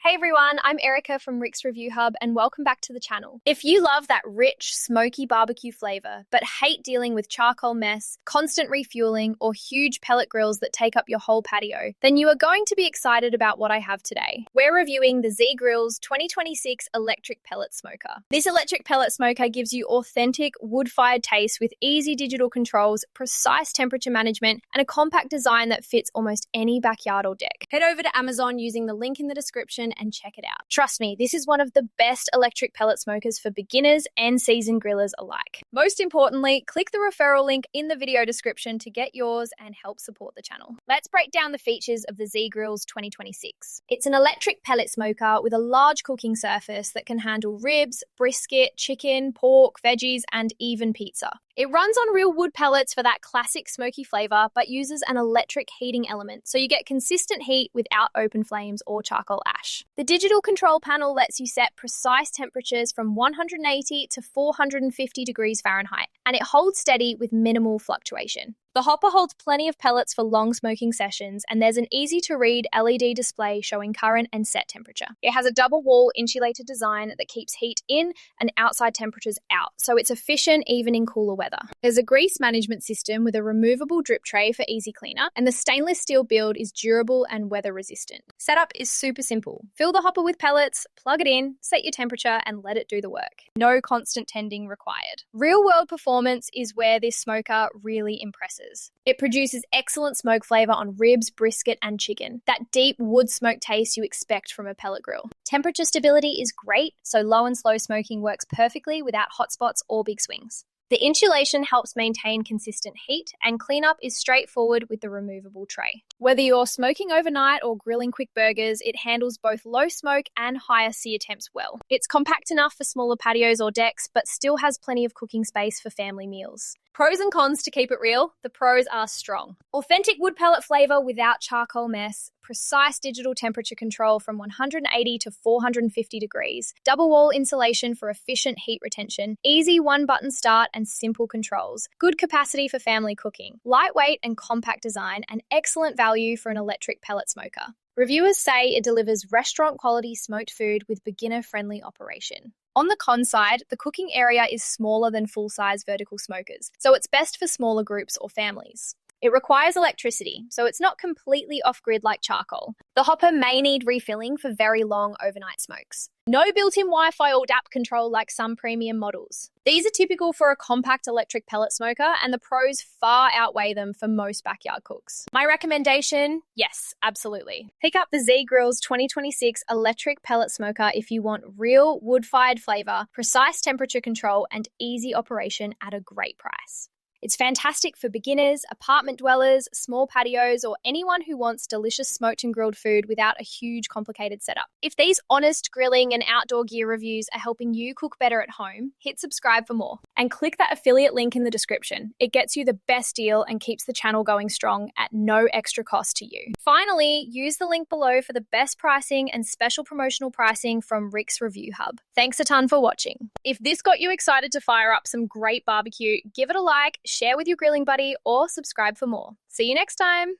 Hey everyone, I'm Erica from Rick's Review Hub and welcome back to the channel. If you love that rich, smoky barbecue flavour but hate dealing with charcoal mess, constant refueling or huge pellet grills that take up your whole patio, then you are going to be excited about what I have today. We're reviewing the GRILLS 2026 Electric Pellet Smoker. This electric pellet smoker gives you authentic wood-fired taste with easy digital controls, precise temperature management and a compact design that fits almost any backyard or deck. Head over to Amazon using the link in the description and check it out. Trust me, this is one of the best electric pellet smokers for beginners and seasoned grillers alike. Most importantly, click the referral link in the video description to get yours and help support the channel. Let's break down the features of the GRILLS 2026. It's an electric pellet smoker with a large cooking surface that can handle ribs, brisket, chicken, pork, veggies, and even pizza. It runs on real wood pellets for that classic smoky flavour, but uses an electric heating element, so you get consistent heat without open flames or charcoal ash. The digital control panel lets you set precise temperatures from 180 to 450 degrees Fahrenheit, and it holds steady with minimal fluctuation. The hopper holds plenty of pellets for long smoking sessions, and there's an easy-to-read LED display showing current and set temperature. It has a double-wall insulated design that keeps heat in and outside temperatures out, so it's efficient even in cooler weather. There's a grease management system with a removable drip tray for easy cleanup, and the stainless steel build is durable and weather-resistant. Setup is super simple. Fill the hopper with pellets, plug it in, set your temperature, and let it do the work. No constant tending required. Real-world performance is where this smoker really impresses. It produces excellent smoke flavour on ribs, brisket and chicken, that deep wood smoke taste you expect from a pellet grill. Temperature stability is great, so low and slow smoking works perfectly without hotspots or big swings. The insulation helps maintain consistent heat, and cleanup is straightforward with the removable tray. Whether you're smoking overnight or grilling quick burgers, it handles both low smoke and higher sear temps well. It's compact enough for smaller patios or decks, but still has plenty of cooking space for family meals. Pros and cons to keep it real. The pros are strong. Authentic wood pellet flavour without charcoal mess, precise digital temperature control from 180 to 450 degrees, double wall insulation for efficient heat retention, easy one-button start and simple controls, good capacity for family cooking, lightweight and compact design, and excellent value for an electric pellet smoker. Reviewers say it delivers restaurant-quality smoked food with beginner-friendly operation. On the con side, the cooking area is smaller than full-size vertical smokers, so it's best for smaller groups or families. It requires electricity, so it's not completely off-grid like charcoal. The hopper may need refilling for very long overnight smokes. No built-in Wi-Fi or DAP control like some premium models. These are typical for a compact electric pellet smoker, and the pros far outweigh them for most backyard cooks. My recommendation? Yes, absolutely. Pick up the GRILLS 2026 Electric Pellet Smoker if you want real wood-fired flavour, precise temperature control, and easy operation at a great price. It's fantastic for beginners, apartment dwellers, small patios, or anyone who wants delicious smoked and grilled food without a huge complicated setup. If these honest grilling and outdoor gear reviews are helping you cook better at home, hit subscribe for more. And click that affiliate link in the description. It gets you the best deal and keeps the channel going strong at no extra cost to you. Finally, use the link below for the best pricing and special promotional pricing from Rick's Review Hub. Thanks a ton for watching. If this got you excited to fire up some great barbecue, give it a like, share with your grilling buddy, or subscribe for more. See you next time.